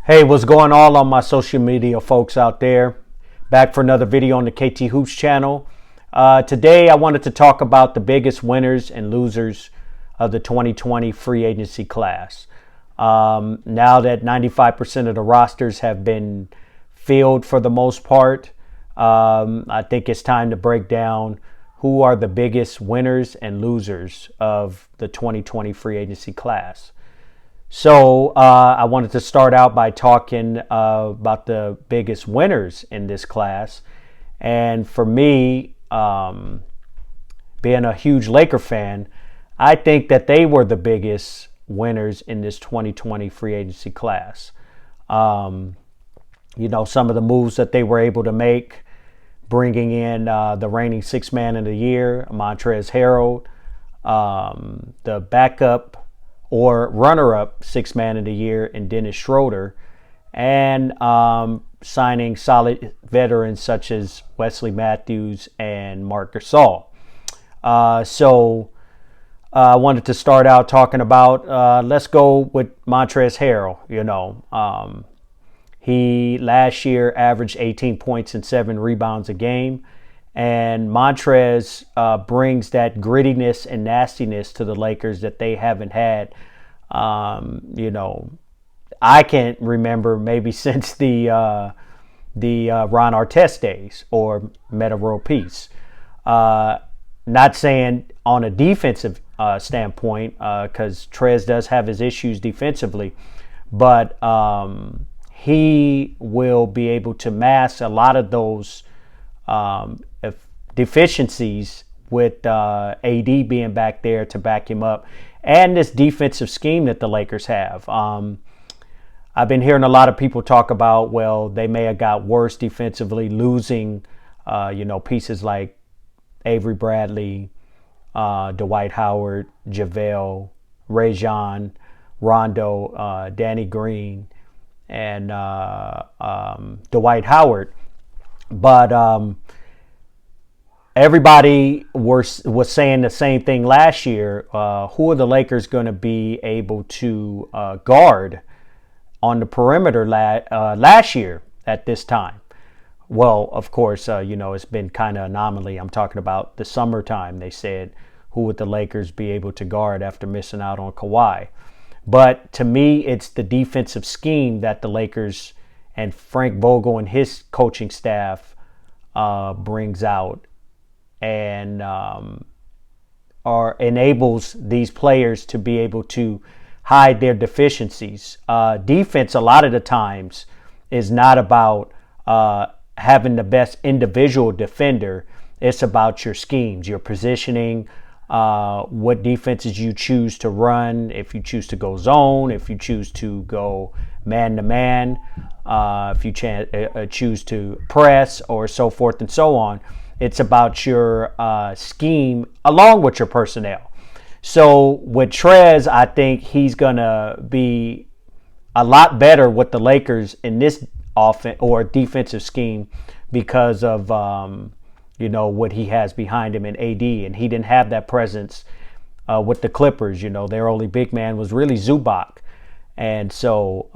Hey, what's going on my social media folks out there? Back for another video on the KT Hoops channel. Today I wanted to talk about the biggest winners and losers of the 2020 free agency class. Now that 95% of the rosters have been filled for the most part, I think it's time to break down who are the biggest winners and losers of the 2020 free agency class. So I wanted to start out by talking about the biggest winners in this class. And for me, being a huge Laker fan, I think that they were the biggest winners in this 2020 free agency class. Some of the moves that they were able to make, bringing in the reigning sixth man of the year, Montrezl Harrell, the backup or runner-up sixth man of the year in Dennis Schroeder, and signing solid veterans such as Wesley Matthews and Marc Gasol. So I wanted to start out talking about, let's go with Montrezl Harrell. He last year averaged 18 points and 7 rebounds a game. And Montrez brings that grittiness and nastiness to the Lakers that they haven't had. I can't remember maybe since the Ron Artest days or Metta World Peace. Not saying on a defensive standpoint, because Trez does have his issues defensively, but he will be able to mask a lot of those deficiencies with AD being back there to back him up, and this defensive scheme that the Lakers have. I've been hearing a lot of people talk about, well, they may have got worse defensively, losing pieces like Avery Bradley, Dwight Howard, JaVale, Rajon Rondo, Danny Green, and Dwight Howard. But everybody was saying the same thing last year. Who are the Lakers going to be able to guard on the perimeter last year at this time? Well, of course, it's been kind of anomaly. I'm talking about the summertime. They said, who would the Lakers be able to guard after missing out on Kawhi? But to me, it's the defensive scheme that the Lakers and Frank Vogel and his coaching staff brings out, and enables these players to be able to hide their deficiencies. Defense, a lot of the times, is not about having the best individual defender. It's about your schemes, your positioning, what defenses you choose to run, if you choose to go zone, if you choose to go man-to-man, if you choose to press, or so forth and so on. It's about your scheme along with your personnel. So with Trez, I think he's going to be a lot better with the Lakers in this offense or defensive scheme because of what he has behind him in AD, and he didn't have that presence with the Clippers. Their only big man was really Zubac, and so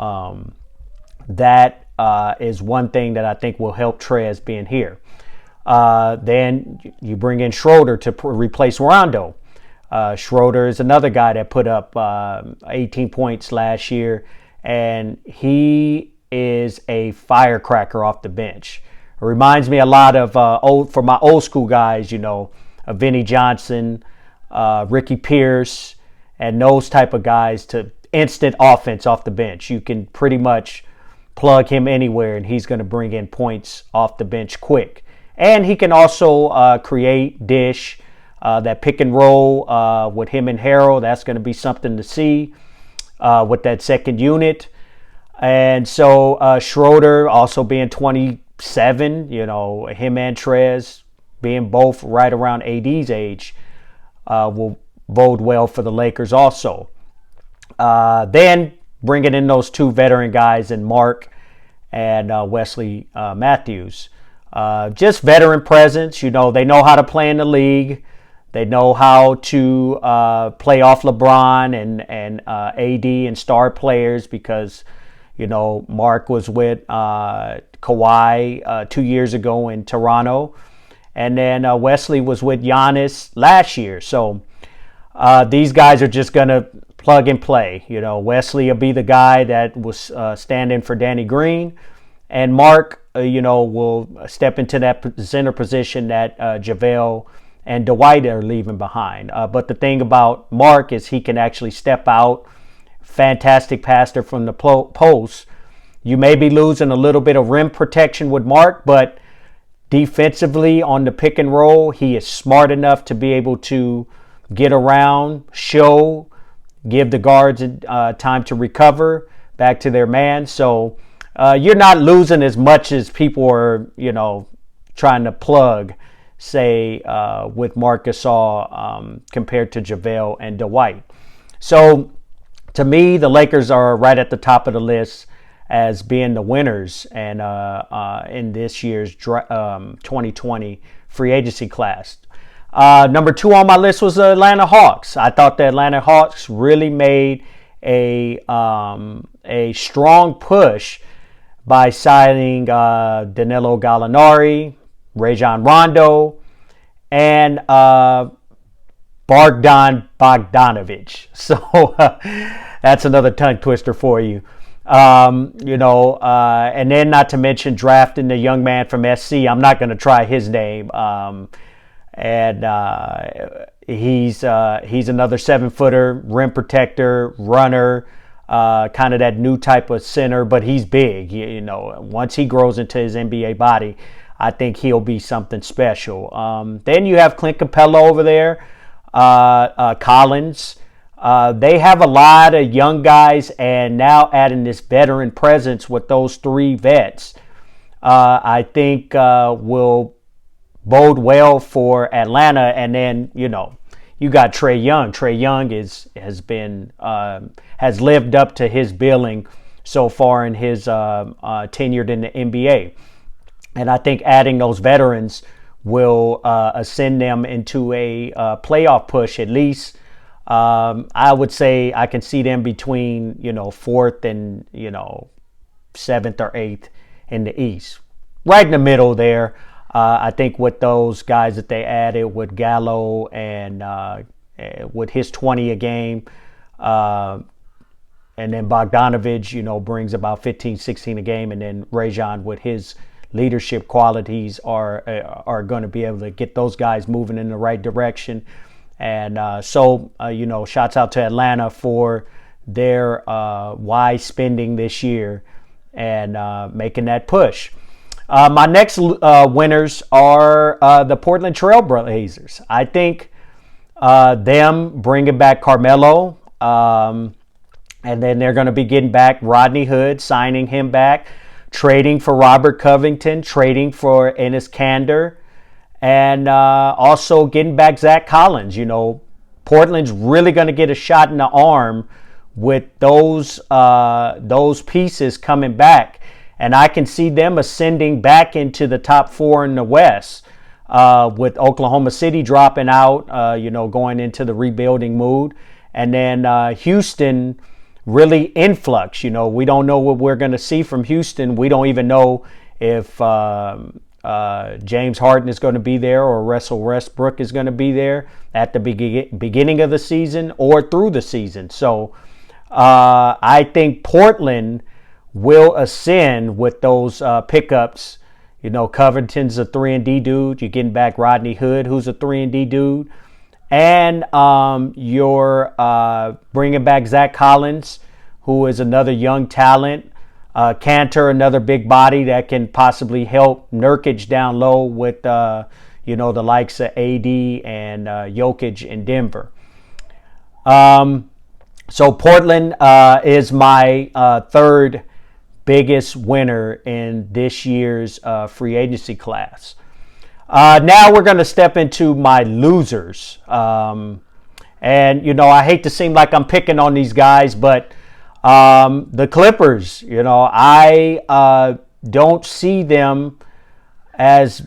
that is one thing that I think will help Trez being here. Then you bring in Schroeder to replace Rondo. Schroeder is another guy that put up 18 points last year, and he is a firecracker off the bench. It reminds me a lot of for my old school guys, Vinnie Johnson, Ricky Pierce, and those type of guys, to instant offense off the bench. You can pretty much plug him anywhere, and he's going to bring in points off the bench quick. And he can also create, dish, that pick and roll with him and Harrell. That's going to be something to see with that second unit. And so Schroeder also being 27, him and Trez being both right around AD's age will bode well for the Lakers also. Then bringing in those two veteran guys in Marc and Wesley Matthews. Just veteran presence. They know how to play in the league. They know how to play off LeBron and AD and star players because, Mark was with Kawhi 2 years ago in Toronto. And then Wesley was with Giannis last year. So these guys are just going to plug and play. Wesley will be the guy that was standing for Danny Green. And Mark, will step into that center position that JaVale and Dwight are leaving behind. But the thing about Mark is he can actually step out. Fantastic passer from the post. You may be losing a little bit of rim protection with Mark, but defensively on the pick and roll, he is smart enough to be able to get around, give the guards time to recover back to their man. So you're not losing as much as people are, trying to plug, say, with Marc Gasol compared to JaVale and Dwight. So to me, the Lakers are right at the top of the list as being the winners and in this year's 2020 free agency class. Number 2 on my list was the Atlanta Hawks. I thought the Atlanta Hawks really made a strong push by signing Danilo Gallinari, Rajon Rondo, and Bogdan Bogdanovic. So that's another tongue twister for you. And then not to mention drafting the young man from SC. I'm not going to try his name. He's another 7-footer, rim protector, runner, kind of that new type of center, but he's big. Once he grows into his NBA body, I think he'll be something special. Then you have Clint Capella over there, Collins. They have a lot of young guys, and now adding this veteran presence with those 3 vets, I think will bode well for Atlanta. And then, you got Trae Young. Trae Young has lived up to his billing so far in his tenure in the NBA. And I think adding those veterans will ascend them into a playoff push at least. I would say I can see them between, 4th and, 7th or 8th in the East. Right in the middle there. I think with those guys that they added with Gallo and with his 20 a game, and then Bogdanovic, brings about 15, 16 a game, and then Rajon with his leadership qualities are going to be able to get those guys moving in the right direction. And shouts out to Atlanta for their wise spending this year and making that push. My next winners are the Portland Trail Blazers. I think them bringing back Carmelo, and then they're going to be getting back Rodney Hood, signing him back, trading for Robert Covington, trading for Enes Kanter, and also getting back Zach Collins. Portland's really going to get a shot in the arm with those pieces coming back. And I can see them ascending back into the top 4 in the West, with Oklahoma City dropping out, going into the rebuilding mood. And then Houston really influx. We don't know what we're going to see from Houston. We don't even know if James Harden is going to be there or Russell Westbrook is going to be there at the beginning of the season or through the season. So I think Portland will ascend with those pickups. Covington's a 3-and-D dude. You're getting back Rodney Hood, who's a 3-and-D dude. And you're bringing back Zach Collins, who is another young talent. Kanter, another big body that can possibly help Nurkic down low with, the likes of AD and Jokic in Denver. So Portland is my third biggest winner in this year's free agency class. Now we're going to step into my losers. And, I hate to seem like I'm picking on these guys, but the Clippers, I don't see them as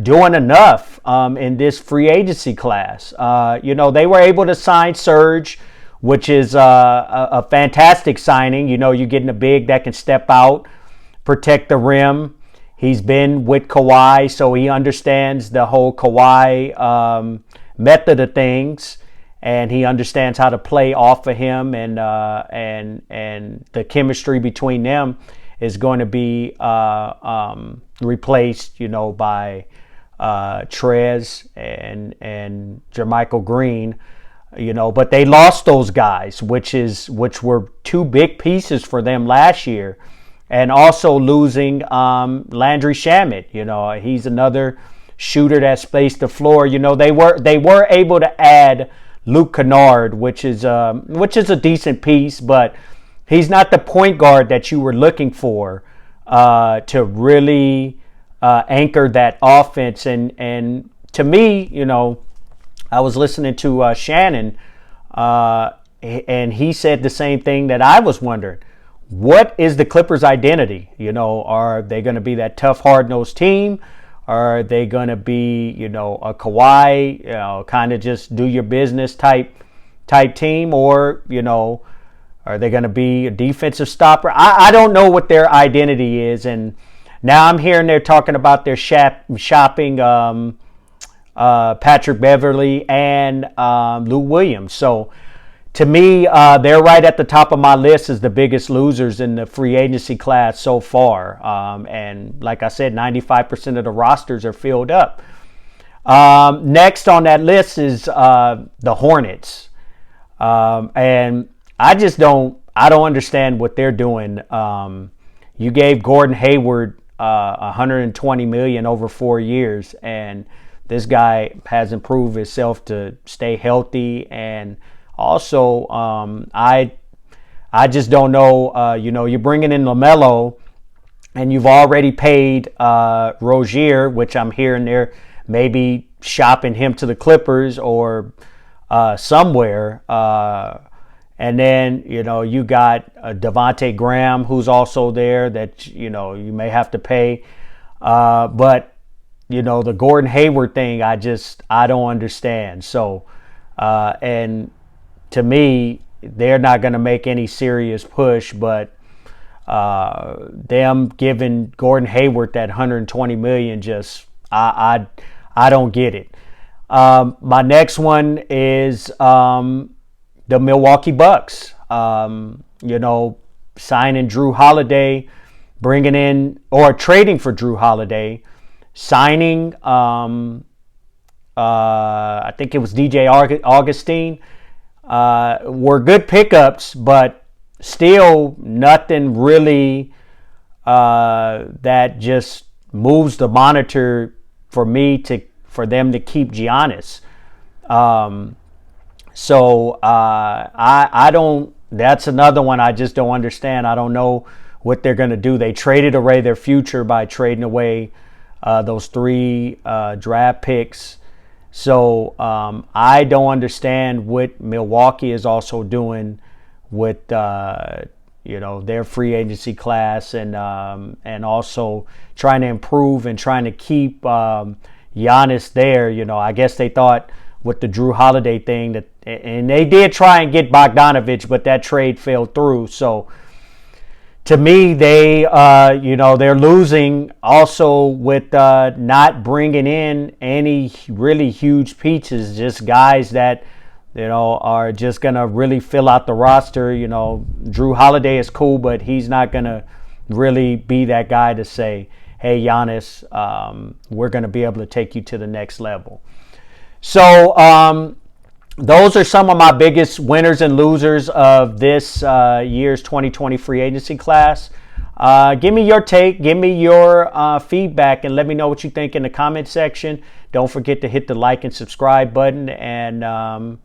doing enough in this free agency class. They were able to sign Serge which is a fantastic signing. You know, you're getting a big that can step out, protect the rim. He's been with Kawhi, so he understands the whole Kawhi method of things, and he understands how to play off of him, and the chemistry between them is going to be replaced, you know, by Trez and Jermichael Green, you know. But they lost those guys, which were two big pieces for them last year. And also losing Landry Shamet, you know, he's another shooter that spaced the floor. You know, they were able to add Luke Kennard, which is a decent piece, but he's not the point guard that you were looking for to really anchor that offense. And to me, you know, I was listening to Shannon, and he said the same thing that I was wondering. What is the Clippers' identity? You know, are they going to be that tough, hard-nosed team? Are they going to be, you know, a Kawhi, you know, kind of just do your business type team? Or, you know, are they going to be a defensive stopper? I don't know what their identity is. And now I'm hearing they're talking about their shopping Patrick Beverley and Lou Williams. So, to me, they're right at the top of my list as the biggest losers in the free agency class so far. And like I said, 95% of the rosters are filled up. Next on that list is the Hornets. And I don't understand what they're doing. You gave Gordon Hayward $120 million over 4 years, and this guy hasn't proved himself to stay healthy. And also, I just don't know. You know, you're bringing in LaMelo, and you've already paid Rozier, which I'm hearing they're maybe shopping him to the Clippers or somewhere. And then, you know, you got Devontae Graham, who's also there that, you know, you may have to pay. But, you know, the Gordon Hayward thing, I don't understand. So, and to me, they're not going to make any serious push, but them giving Gordon Hayward that $120 million, just I don't get it. My next one is the Milwaukee Bucks. You know, signing Drew Holiday, bringing in or trading for Drew Holiday, signing I think it was DJ Augustine. Were good pickups, but still nothing really that just moves the monitor for them to keep Giannis. So I don't. That's another one I just don't understand. I don't know what they're going to do. They traded away their future by trading away those 3 draft picks. So I don't understand what Milwaukee is also doing with you know, their free agency class, and also trying to improve and trying to keep Giannis there. You know, I guess they thought with the Drew Holiday thing that, and they did try and get Bogdanovich, but that trade fell through. So to me, they, you know, they're losing also with not bringing in any really huge pieces, just guys that, you know, are just going to really fill out the roster. You know, Drew Holiday is cool, but he's not going to really be that guy to say, hey, Giannis, we're going to be able to take you to the next level. So those are some of my biggest winners and losers of this year's 2020 free agency class. Give me your take, give me your feedback, and let me know what you think in the comment section. Don't forget to hit the like and subscribe button, and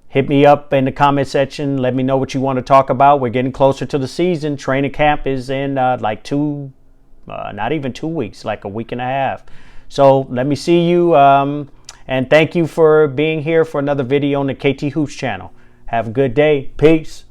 hit me up in the comment section. Let me know what you want to talk about. We're getting closer to the season. Training camp is in like not even 2 weeks, like a week and a half. So let me see you. And thank you for being here for another video on the KT Hoops channel. Have a good day. Peace.